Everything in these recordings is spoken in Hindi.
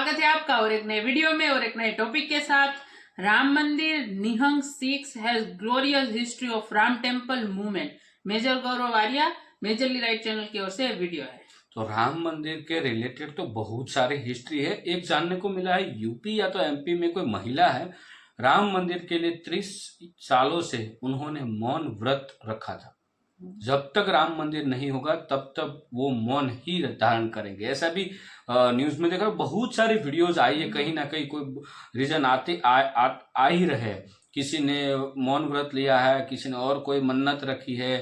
स्वागत है आपका और एक नए वीडियो में और एक नए टॉपिक के साथ। राम मंदिर निहंग सिक्स has glorious history of Ram temple movement. Major Gaurav Arya, majorly right channel की ओर से वीडियो है। तो राम मंदिर के रिलेटेड तो बहुत सारी हिस्ट्री है। एक जानने को मिला है यूपी या तो एमपी में कोई महिला है, राम मंदिर के लिए 30 सालों से उन्होंने मौन व्रत रखा था। जब तक राम मंदिर नहीं होगा तब तक वो मौन ही धारण करेंगे। ऐसा भी न्यूज में देखा, बहुत सारी वीडियोज आई है, कहीं ना कहीं कोई रीजन आ ही रहे। किसी ने मौन व्रत लिया है, किसी ने और कोई मन्नत रखी है।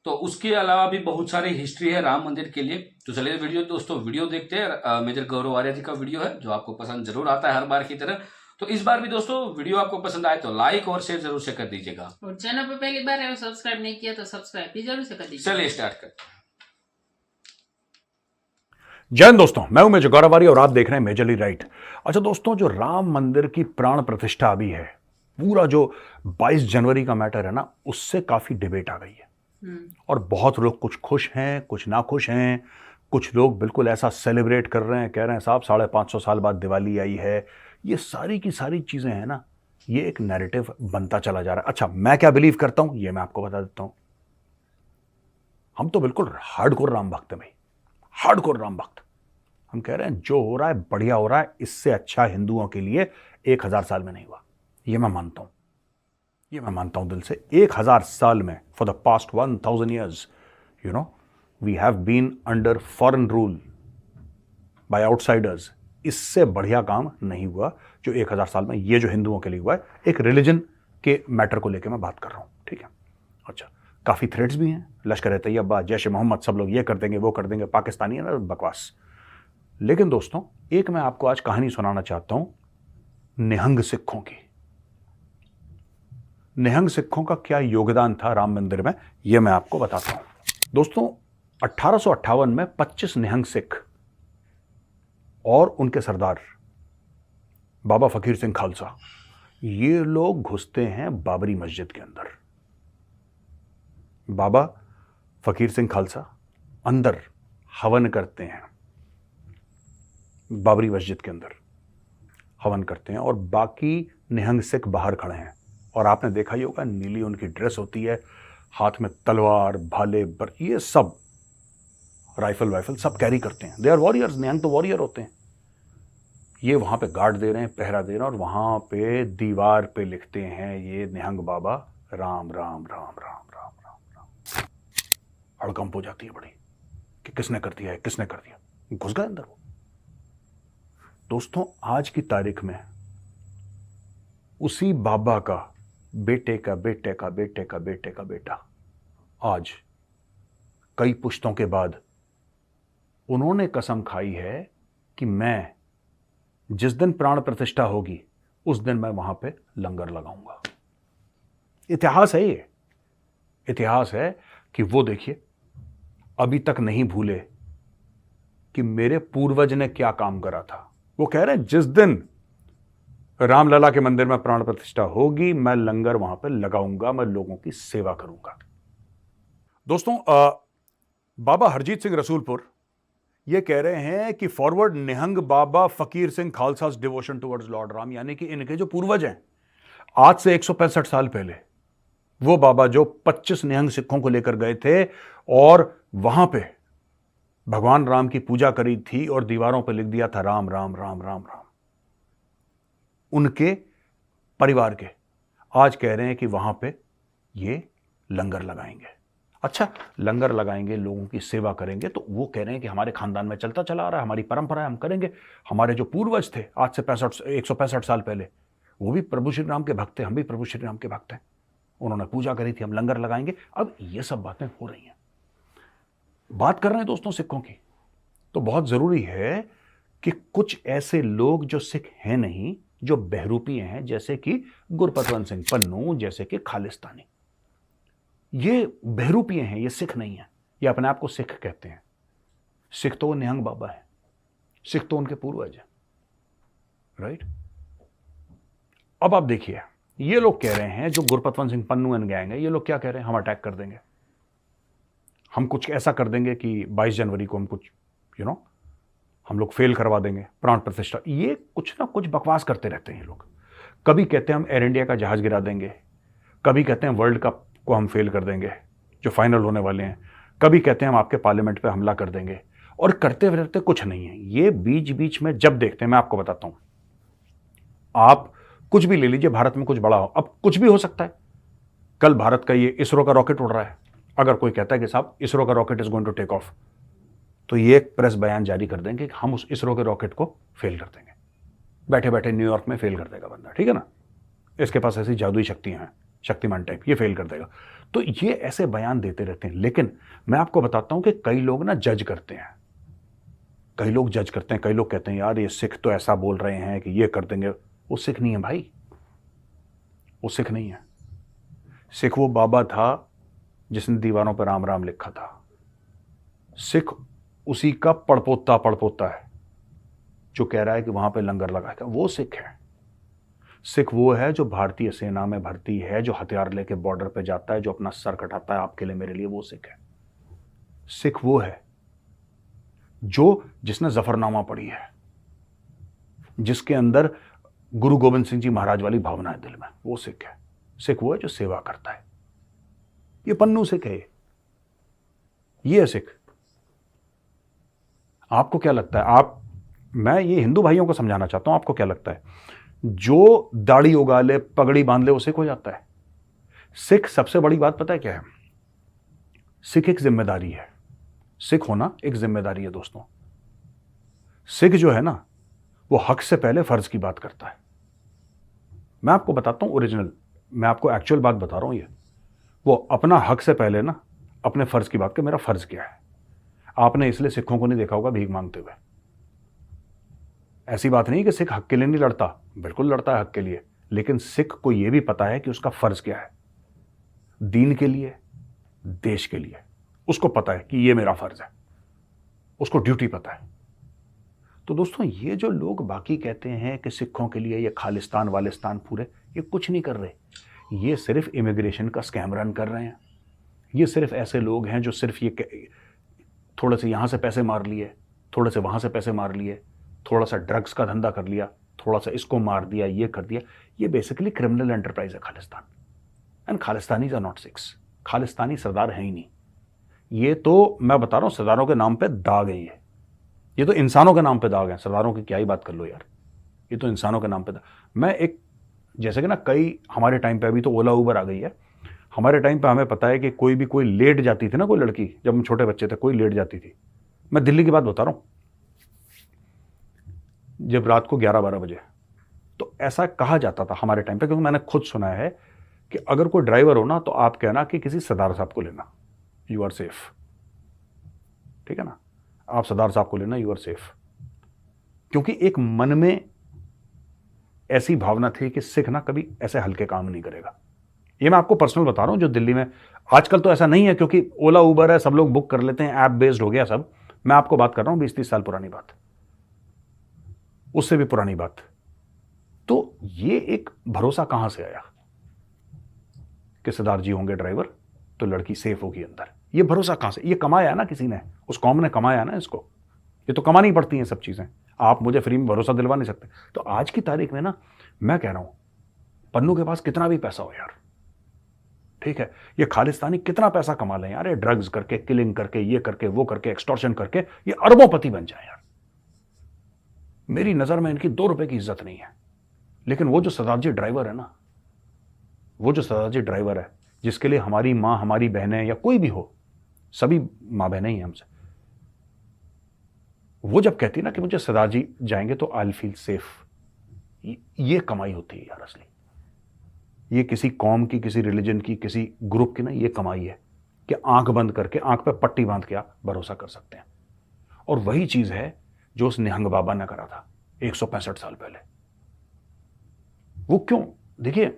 तो उसके अलावा भी बहुत सारी हिस्ट्री है राम मंदिर के लिए। तो चलिए वीडियो देखते हैं। मेजर गौरव आर्य जी का वीडियो है जो आपको पसंद जरूर आता है हर बार की तरह। तो इस बार भी दोस्तों वीडियो आपको पसंद आए तो लाइक और शेयर जरूर से कर दीजिएगा, और चैनल पर पहली बार है और सब्सक्राइब नहीं किया तो सब्सक्राइब भी जरूर से कर दीजिए। चलिए स्टार्ट करते हैं। जय हिंद दोस्तों, मैं हूं मेजर गौरव आर्य और आप देख रहे हैं मेजरली राइट। अच्छा दोस्तों, जो राम मंदिर की प्राण प्रतिष्ठा अभी है, पूरा जो 22 जनवरी का मैटर है ना, उससे काफी डिबेट आ गई है। और बहुत लोग कुछ खुश हैं, कुछ ना खुश हैं। कुछ लोग बिल्कुल ऐसा सेलिब्रेट कर रहे हैं, कह रहे हैं साहब 550 साल बाद दिवाली आई है। ये सारी की सारी चीजें हैं ना, ये एक नैरेटिव बनता चला जा रहा है। अच्छा, मैं क्या बिलीव करता हूं ये मैं आपको बता देता हूं। हम तो बिल्कुल हार्डकोर राम भक्त हैं भाई, हार्डकोर राम भक्त। हम कह रहे हैं जो हो रहा है बढ़िया हो रहा है, इससे अच्छा हिंदुओं के लिए 1000 साल में नहीं हुआ। ये मैं मानता हूं, ये मैं मानता हूं दिल से। 1000 साल में, for the past 1000 years, you know, we have been under foreign rule by outsiders. इससे बढ़िया काम नहीं हुआ जो 1000 साल में ये जो हिंदुओं के लिए हुआ है। एक रिलीजन के मैटर को लेकर मैं बात कर रहा हूं, ठीक है। अच्छा, काफी थ्रेट्स भी हैं, लश्कर ए तैयबा, जैश ए मोहम्मद, सब लोग ये कर देंगे वो कर देंगे, पाकिस्तानी है ना, बकवास। लेकिन दोस्तों, एक मैं आपको आज कहानी सुनाना चाहता हूं निहंग सिखों की। निहंग सिखों का क्या योगदान था राम मंदिर में, यह मैं आपको बताता हूं। दोस्तों, 1858 में 25 निहंग सिख और उनके सरदार बाबा फकीर सिंह खालसा, ये लोग घुसते हैं बाबरी मस्जिद के अंदर। बाबा फकीर सिंह खालसा अंदर हवन करते हैं, बाबरी मस्जिद के अंदर हवन करते हैं, और बाकी निहंग सिख बाहर खड़े हैं। और आपने देखा ही होगा, नीली उनकी ड्रेस होती है, हाथ में तलवार, भाले, ये सब राइफल सब कैरी करते हैं। दे आर वॉरियर्स, निहंग तो वॉरियर होते हैं। ये वहां पे गार्ड दे रहे हैं, पहरा दे रहे हैं, और वहां पे दीवार पे लिखते हैं ये निहंग बाबा राम राम राम राम राम राम राम। हड़कंप हो जाती है बड़ी कि किसने कर दिया है, किसने कर दिया। घुस गए अंदर वो। दोस्तों, आज की तारीख में उसी बाबा का बेटे का बेटे का बेटे का बेटे का बेटा आज कई पुश्तों के बाद उन्होंने कसम खाई है कि मैं जिस दिन प्राण प्रतिष्ठा होगी उस दिन मैं वहां पे लंगर लगाऊंगा। इतिहास है ये, इतिहास है कि वो देखिए अभी तक नहीं भूले कि मेरे पूर्वज ने क्या काम करा था। वो कह रहे हैं जिस दिन रामलला के मंदिर में प्राण प्रतिष्ठा होगी मैं लंगर वहां पे लगाऊंगा, मैं लोगों की सेवा करूंगा। दोस्तों, बाबा हरजीत सिंह रसूलपुर ये कह रहे हैं कि फॉरवर्ड निहंग बाबा फकीर सिंह खालसा's डिवोशन टुवर्ड्स लॉर्ड राम, यानी कि इनके जो पूर्वज हैं आज से 165 साल पहले, वो बाबा जो 25 निहंग सिखों को लेकर गए थे और वहां पे भगवान राम की पूजा करी थी और दीवारों पे लिख दिया था राम राम राम राम राम, उनके परिवार के आज कह रहे हैं कि वहां पे ये लंगर लगाएंगे। अच्छा, लंगर लगाएंगे, लोगों की सेवा करेंगे, तो वो कह रहे हैं कि हमारे खानदान में चलता चला आ रहा है, हमारी परंपरा है, हम करेंगे। हमारे जो पूर्वज थे आज से 165 साल पहले, वो भी प्रभु श्री राम के भक्त थे, हम भी प्रभु श्री राम के भक्त हैं, उन्होंने पूजा करी थी, हम लंगर लगाएंगे। अब ये सब बातें हो रही हैं, बात कर रहे हैं दोस्तों सिखों की। तो बहुत जरूरी है कि कुछ ऐसे लोग जो सिख हैं नहीं, जो बहरूपीय हैं, जैसे कि गुरपतवंत सिंह पन्नू, जैसे कि खालिस्तानी, ये बहरूपीय हैं, ये सिख नहीं है। ये अपने आप को सिख कहते हैं। सिख तो वो निहंग बाबा है, सिख तो उनके पूर्वज है, राइट। अब आप देखिए, ये लोग कह रहे हैं, जो गुरपतवंत सिंह पन्नू एंड गैंग है, ये लोग क्या कह रहे हैं, हम अटैक कर देंगे, हम कुछ ऐसा कर देंगे कि 22 जनवरी को हम कुछ हम लोग फेल करवा देंगे प्राण प्रतिष्ठा। ये कुछ ना कुछ बकवास करते रहते हैं ये लोग। कभी कहते हैं हम एयर इंडिया का जहाज गिरा देंगे, कभी कहते हैं वर्ल्ड कप को हम फेल कर देंगे जो फाइनल होने वाले हैं, कभी कहते हैं हम आपके पार्लियामेंट पे हमला कर देंगे, और करते रहते कुछ नहीं है। ये बीच बीच में जब देखते हैं, मैं आपको बताता हूं, आप कुछ भी ले लीजिए, भारत में कुछ बड़ा हो, अब कुछ भी हो सकता है। कल भारत का ये इसरो का रॉकेट उड़ रहा है, अगर कोई कहता है कि साहब इसरो का rocket is going to take off, तो ये एक प्रेस बयान जारी कर देंगे कि हम उस इसरो के रॉकेट को फेल कर देंगे। बैठे बैठे न्यूयॉर्क में फेल कर देगा बंदा, ठीक है ना, इसके पास ऐसी जादुई शक्तियां हैं, शक्तिमान टाइप, ये फेल कर देगा। तो ये ऐसे बयान देते रहते हैं। लेकिन मैं आपको बताता हूं कि कई लोग ना जज करते हैं, कई लोग जज करते हैं, कई लोग कहते हैं यार ये सिख तो ऐसा बोल रहे हैं कि ये कर देंगे। वो सिख नहीं है भाई, वो सिख नहीं है। सिख वो बाबा था जिसने दीवारों पर राम राम लिखा था। सिख उसी का पड़पोता है जो कह रहा है कि वहां पे लंगर लगाएगा, वो सिख है। सिख वो है जो भारतीय सेना में भर्ती है, जो हथियार लेके बॉर्डर पे जाता है, जो अपना सर कटाता है आपके लिए मेरे लिए, वो सिख है। सिख वो है जिसने जफरनामा पढ़ी है, जिसके अंदर गुरु गोविंद सिंह जी महाराज वाली भावना है दिल में, वो सिख है। सिख वो है जो सेवा करता है। ये पन्नू सिख है, ये है सिख। आपको क्या लगता है? मैं ये हिंदू भाइयों को समझाना चाहता हूं, आपको क्या लगता है जो दाढ़ी उगा ले, पगड़ी बांध ले, वो सिख हो जाता है? सिख सबसे बड़ी बात पता है क्या है? सिख एक जिम्मेदारी है। सिख होना एक जिम्मेदारी है दोस्तों। सिख जो है ना, वो हक से पहले फर्ज की बात करता है। मैं आपको बताता हूं ओरिजिनल, मैं आपको एक्चुअल बात बता रहा हूं। ये वो अपना हक से पहले ना अपने फर्ज की बात कर, मेरा फर्ज क्या है। आपने इसलिए सिखों को नहीं देखा होगा भीख मांगते हुए। ऐसी बात नहीं कि सिख हक के लिए नहीं लड़ता, बिल्कुल लड़ता है हक के लिए, लेकिन सिख को यह भी पता है कि उसका फर्ज क्या है। दीन के लिए, देश के लिए उसको पता है कि यह मेरा फर्ज है, उसको ड्यूटी पता है। तो दोस्तों, ये जो लोग बाकी कहते हैं कि सिखों के लिए ये खालिस्तान वालिस्तान पूरे, ये कुछ नहीं कर रहे। ये सिर्फ इमिग्रेशन का स्कैम रन कर रहे हैं। ये सिर्फ ऐसे लोग हैं जो सिर्फ ये थोड़े से यहां से पैसे मार लिए, थोड़े से वहां से पैसे मार लिए, थोड़ा सा ड्रग्स का धंधा कर लिया, थोड़ा सा इसको मार दिया, ये कर दिया। ये बेसिकली क्रिमिनल एंटरप्राइज है Khalistan. And Khalistanis are not Sikhs. Khalistani सरदार है ही नहीं। ये तो मैं बता रहा हूं, सरदारों के नाम पे दाग है ये तो इंसानों के नाम पे दाग है। सरदारों की क्या ही बात कर लो यार, ये तो इंसानों के नाम पे दाग। मैं एक जैसे कि ना, कई हमारे टाइम पे, अभी तो ओला उबर आ गई है, हमारे टाइम पे हमें पता है कि कोई लेट जाती थी ना, कोई लड़की, जब हम छोटे बच्चे थे, कोई लेट जाती थी। मैं दिल्ली की बात बता रहा हूं, जब रात को 11-12 बजे, तो ऐसा कहा जाता था हमारे टाइम पे, क्योंकि मैंने खुद सुना है कि अगर कोई ड्राइवर हो ना, तो आप कहना कि किसी सरदार साहब को लेना, यू आर सेफ। ठीक है ना, आप सरदार साहब को लेना, यू आर सेफ। क्योंकि एक मन में ऐसी भावना थी कि सिख ना कभी ऐसे हल्के काम नहीं करेगा। ये मैं आपको पर्सनल बता रहा हूं, जो दिल्ली में, आजकल तो ऐसा नहीं है क्योंकि ओला उबर है, सब लोग बुक कर लेते हैं, ऐप बेस्ड हो गया सब। मैं आपको बात कर रहा हूं 20-30 साल पुरानी बात, उससे भी पुरानी बात। तो ये एक भरोसा कहां से आया कि सरदार जी होंगे ड्राइवर तो लड़की सेफ होगी अंदर? ये भरोसा कहां से? ये कमाया ना किसी ने, उस कौम ने कमाया ना इसको। ये तो कमानी पड़ती हैं सब चीजें, आप मुझे फ्री में भरोसा दिलवा नहीं सकते। तो आज की तारीख में ना, मैं कह रहा हूं, पन्नू के पास कितना भी पैसा हो यार, ठीक है, ये खालिस्तानी कितना पैसा कमा लें यार, ये ड्रग्स करके, किलिंग करके, ये करके, वो करके, एक्सटॉर्शन करके, ये अरबोंपति बन जाए यार। मेरी नजर में इनकी 2 रुपए की इज्जत नहीं है। लेकिन वो जो सरदार जी ड्राइवर है ना, वो जो सरदार जी ड्राइवर है, जिसके लिए हमारी मां, हमारी बहनें, या कोई भी हो, सभी मां बहनें ही हमसे, वो जब कहती है ना कि मुझे सरदार जी जाएंगे तो आई फील सेफ, ये कमाई होती है यार असली। ये किसी कौम की, किसी रिलीजन की, किसी ग्रुप की ना, ये कमाई है कि आंख बंद करके, आंख पे पट्टी बांध के आप भरोसा कर सकते हैं। और वही चीज है जो उस निहंग बाबा ने करा था 165 साल पहले। वो क्यों? देखिए,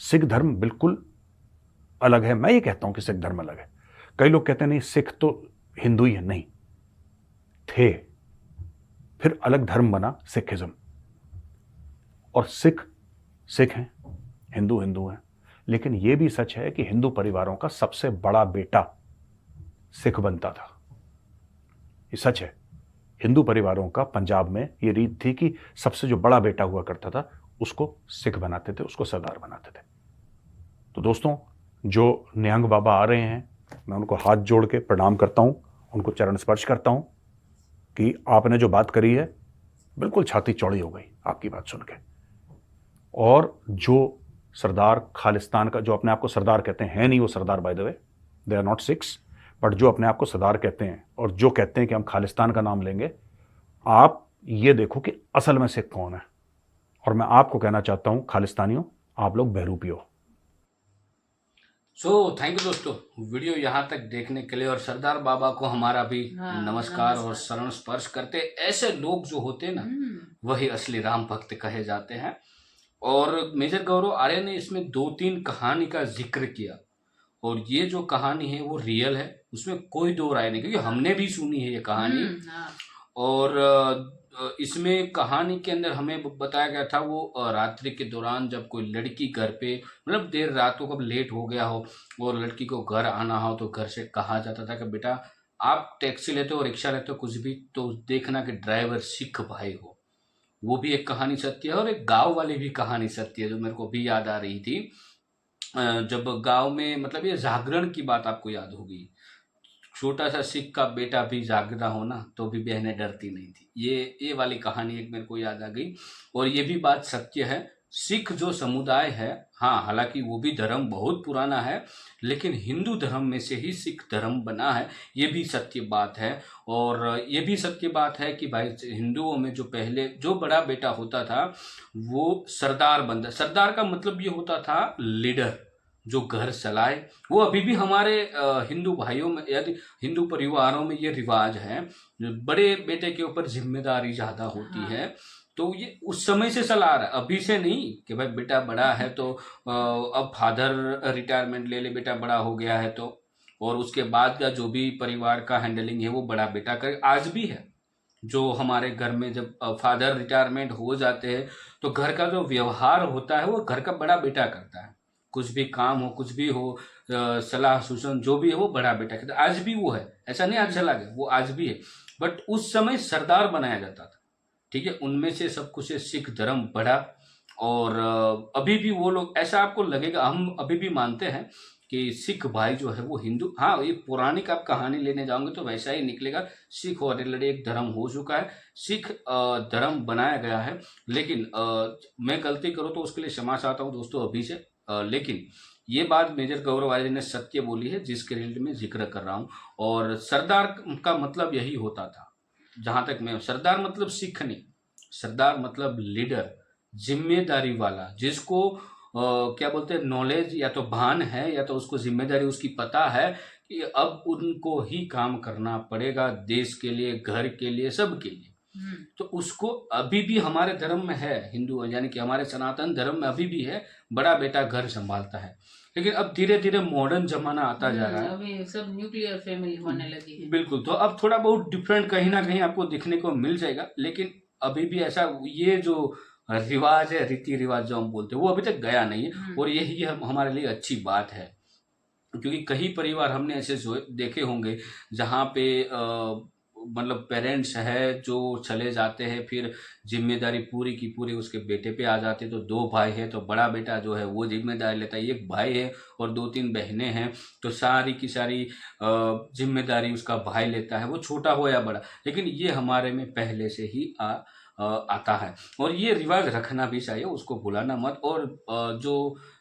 सिख धर्म बिल्कुल अलग है। मैं ये कहता हूं कि सिख धर्म अलग है। कई लोग कहते हैं नहीं, सिख तो हिंदू ही है। नहीं थे, फिर अलग धर्म बना सिखिज्म। और सिख हैं, हिंदू हैं। लेकिन यह भी सच है कि हिंदू परिवारों का सबसे बड़ा बेटा सिख बनता था। ये सच है। हिंदू परिवारों का पंजाब में ये रीत थी कि सबसे जो बड़ा बेटा हुआ करता था उसको सिख बनाते थे, उसको सरदार बनाते थे। तो दोस्तों, जो निहंग बाबा आ रहे हैं, मैं उनको हाथ जोड़ के प्रणाम करता हूँ, उनको चरण स्पर्श करता हूँ कि आपने जो बात करी है बिल्कुल छाती चौड़ी हो गई आपकी बात सुन के। और जो सरदार खालिस्तान का, जो अपने आप को सरदार कहते हैं नहीं वो सरदार, by the way they are not Sikhs, but जो अपने आप को सरदार कहते हैं और जो कहते हैं कि हम खालिस्तान का नाम लेंगे, आप ये देखो कि असल में सिख कौन है। और मैं आपको कहना चाहता हूं, खालिस्तानियों, आप लोग बहरूपी हो। सो थैंक यू दोस्तों, वीडियो यहाँ तक देखने के लिए। और सरदार बाबा को हमारा भी हाँ, नमस्कार और नमस्कार। शरण स्पर्श करते। ऐसे लोग जो होते हैं ना, वही असली राम भक्त कहे जाते हैं। और मेजर गौरव आर्य ने इसमें 2-3 कहानी का जिक्र किया, और ये जो कहानी है वो रियल है, उसमें कोई दो राय नहीं, क्योंकि हमने भी सुनी है ये कहानी। हाँ। और इसमें कहानी के अंदर हमें बताया गया था वो रात्रि के दौरान जब कोई लड़की घर पे, मतलब देर रात को कब लेट हो गया हो और लड़की को घर आना हो, तो घर से कहा जाता था कि बेटा आप टैक्सी लेते हो, रिक्शा लेते हो, कुछ भी, तो देखना कि ड्राइवर सिख भाई हो। वो भी एक कहानी सत्य है। और एक गांव वाली भी कहानी सत्य है जो मेरे को भी याद आ रही थी। जब गांव में, मतलब ये जागरण की बात आपको याद होगी, छोटा सा सिख का बेटा भी जागता हो ना तो भी बहनें डरती नहीं थी। ये वाली कहानी एक मेरे को याद आ गई। और ये भी बात सत्य है, सिख जो समुदाय है, हाँ हालांकि वो भी धर्म बहुत पुराना है, लेकिन हिंदू धर्म में से ही सिख धर्म बना है, ये भी सत्य बात है। और ये भी सत्य बात है कि भाई हिंदुओं में जो पहले जो बड़ा बेटा होता था वो सरदार बनता। सरदार का मतलब ये होता था लीडर, जो घर चलाए। वो अभी भी हमारे हिंदू भाइयों में, यदि हिंदू परिवारों में ये रिवाज है, बड़े बेटे के ऊपर जिम्मेदारी ज्यादा होती हाँ। है। तो ये उस समय से चला आ रहा है, अभी से नहीं कि भाई बेटा बड़ा है तो अब फादर रिटायरमेंट ले ले, बेटा बड़ा हो गया है तो, और उसके बाद का जो भी परिवार का हैंडलिंग है वो बड़ा बेटा करे। आज भी है जो हमारे घर में जब फादर रिटायरमेंट हो जाते हैं तो घर का जो व्यवहार होता है वो घर का बड़ा बेटा करता है। कुछ भी काम हो, कुछ भी हो, सलाह सूचन जो भी है वो बड़ा बेटा करता है। आज भी वो है, ऐसा नहीं आज चला गया, वो आज भी है। बट उस समय सरदार बनाया जाता था, ठीक है। उनमें से सब कुछ है, सिख धर्म बढ़ा। और अभी भी वो लोग, ऐसा आपको लगेगा, हम अभी भी मानते हैं कि सिख भाई जो है वो हिंदू, हाँ ये पौराणिक आप कहानी लेने जाओगे तो वैसा ही निकलेगा। सिख और ऑलरेडी एक धर्म हो चुका है, सिख धर्म बनाया गया है। लेकिन मैं गलती करूँ तो उसके लिए क्षमा चाहता हूँ दोस्तों अभी से। लेकिन ये बात मेजर गौरव आर्य ने सत्य बोली है, जिसके रिलेटेड में जिक्र कर रहा हूँ। और सरदार का मतलब यही होता था, जहां तक मैं, सरदार मतलब सिख नहीं, सरदार मतलब लीडर, जिम्मेदारी वाला, जिसको क्या बोलते हैं, नॉलेज या तो भान है या तो उसको जिम्मेदारी उसकी पता है कि अब उनको ही काम करना पड़ेगा, देश के लिए, घर के लिए, सब के लिए। तो उसको अभी भी हमारे धर्म में है, हिंदू यानी कि हमारे सनातन धर्म में अभी भी है, बड़ा बेटा घर संभालता है। लेकिन अब धीरे धीरे मॉडर्न जमाना आता जा रहा है, अभी सब न्यूक्लियर फैमिली होने लगी है। बिल्कुल। तो अब थोड़ा बहुत डिफरेंट कहीं ना कहीं आपको दिखने को मिल जाएगा, लेकिन अभी भी ऐसा, ये जो रिवाज है, रीति रिवाज जो हम बोलते हैं, वो अभी तक गया नहीं है। और यही हमारे लिए अच्छी बात है, क्योंकि कई परिवार हमने ऐसे जो देखे होंगे जहाँ पे मतलब पेरेंट्स है जो चले जाते हैं, फिर जिम्मेदारी पूरी की पूरी उसके बेटे पे आ जाती है। तो 2 भाई है तो बड़ा बेटा जो है वो जिम्मेदारी लेता है, एक भाई है और 2-3 बहनें हैं तो सारी की सारी जिम्मेदारी उसका भाई लेता है, वो छोटा हो या बड़ा। लेकिन ये हमारे में पहले से ही आता है, और ये रिवाज रखना भी चाहिए, उसको भुलाना मत। और जो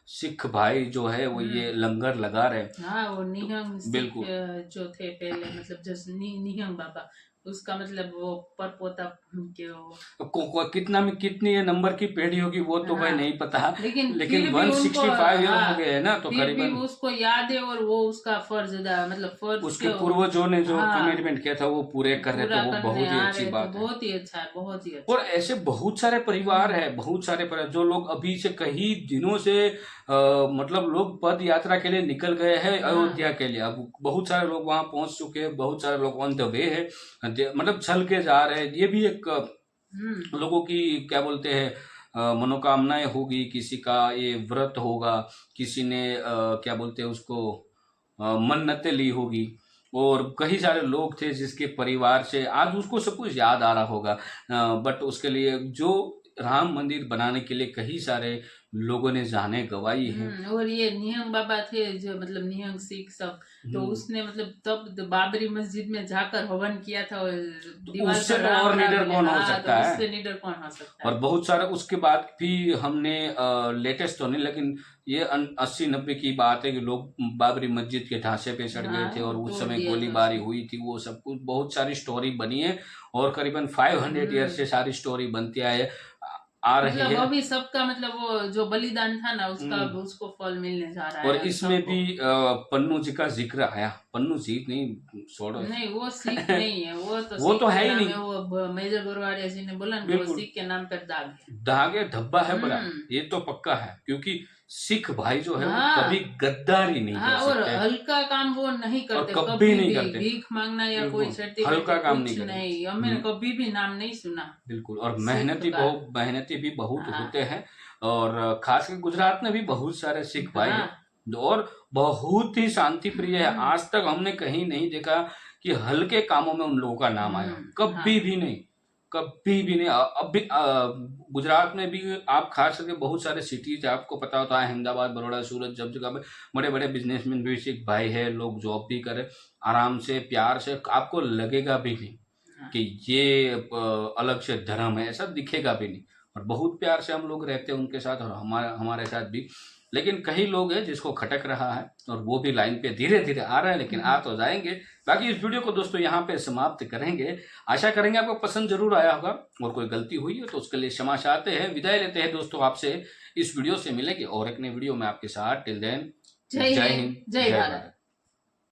सिख भाई जो है वो ये लंगर लगा रहे हैं, हाँ, वो निहंग सिख बिल्कुल। जो थे पहले, मतलब जैसे निहंग बाबा, उसका मतलब वो परपोता के कितना में कितनी ये नंबर की पेढ़ी होगी वो तो भाई हाँ, नहीं पता, लेकिन लेकिन फिर भी उनको 165 ईयर हाँ, हो गए हैं ना, तो फिर भी करीबन उसको याद है और वो उसका फर्ज अदा, मतलब फर्ज उसके पूर्वजों ने जो हाँ, कमिटमेंट किया था वो पूरे कर रहे, पूरा तो वो करने बहुत ही आ अच्छी रहे, तो बात है। बहुत ही अच्छा है, बहुत ही अच्छा। और ऐसे बहुत सारे परिवार है, बहुत सारे परिवार जो लोग अभी से कई दिनों से मतलब लोग पद यात्रा के लिए निकल गए हैं अयोध्या के लिए। अब बहुत सारे लोग वहां पहुंच चुके हैं, बहुत सारे लोग ऑन द वे है, मतलब चल के जा रहे हैं। ये भी एक लोगों की क्या बोलते हैं मनोकामनाएं होगी, किसी का ये व्रत होगा, किसी ने क्या बोलते हैं उसको मन्नतें ली होगी। और कई सारे लोग थे जिसके परिवार से आज उसको सब कुछ याद आ रहा होगा, बट उसके लिए जो राम मंदिर बनाने के लिए कई सारे लोगों ने जाने गंवाई है। और ये निहंग बाबा थे जो मतलब निहंग सिख सब, तो उसने मतलब तब बाबरी मस्जिद में जाकर हवन किया था और दीवार उससे पर तो राम और राम निडर लिखा। कौन हो हाँ, सकता तो है? उससे निडर कौन हो सकता और है। बहुत सारा उसके बाद भी हमने लेटेस्ट तो नहीं, लेकिन ये 80-90 की बात है कि लोग बाबरी मस्जिद के ढांचे पे चढ़ गए थे और हाँ, उस तोड़ समय दिया था गोलीबारी उसको। हुई थी, वो सब कुछ बहुत सारी स्टोरी बनी है और करीबन 500 ईयर से सारी स्टोरी बनती आ रही मतलब है। अभी सबका मतलब वो जो बलिदान था ना उसका उसको फल मिलने जा रहा और है इसमें सबको। भी पन्नू जी का जिक्र आया। पन्नू जी नहीं, छोड़ो। नहीं, वो सिख नहीं है, वो तो वो सिख तो के है ही नाम नहीं। है, वो मेजर गोरवाड़िया जी ने बोला ना कि वो बिल्कुल। सिख के नाम पर दाग है। दागे धब्बा है बड़ा, हम्म। ये तो पक्का है, क्योंकि सिख भाई जो है वो हाँ। कभी गद्दारी नहीं हाँ, कर और सकते हल्का काम वो नहीं करते, और कभी नहीं भी करते। भीख मांगना या कोई बिल्कुल, छठी हल्का काम नहीं कुछ करते। नहीं, हमने कभी भी नाम नहीं सुना। बिल्कुल, और सिख का। मेहनती भी बहुत हाँ। होते हैं। और खास कर गुजरात में भी बहुत सारे सिख भाई हैं हाँ। और बहुत ही शांति प्रिय है। आज तक हमने कहीं नहीं देखा कि हल्के कामों में उन लोगों का नाम आया, हाँ। कभी भी नहीं, कभी भी नहीं। अब भी गुजरात में भी आप खास करके बहुत सारे सिटीज आपको पता होता है, अहमदाबाद, बड़ौदा, सूरत, जब जगह पे बड़े बड़े बिजनेसमैन भी सिख भाई है, लोग जॉब भी करे आराम से प्यार से, आपको लगेगा भी नहीं कि ये अलग से धर्म है, ऐसा दिखेगा भी नहीं। और बहुत प्यार से हम लोग रहते हैं उनके साथ और हमारे साथ भी। लेकिन कई लोग हैं जिसको खटक रहा है और वो भी लाइन पे धीरे धीरे आ रहे हैं, लेकिन आ तो जाएंगे। बाकी इस वीडियो को दोस्तों यहाँ पे समाप्त करेंगे। आशा करेंगे आपको पसंद जरूर आया होगा और कोई गलती हुई है तो उसके लिए क्षमा चाहते हैं। विदाई लेते हैं दोस्तों आपसे, इस वीडियो से मिलेंगे और एक नई वीडियो में आपके साथ। टिल देन, जय हिंद, जय भारत।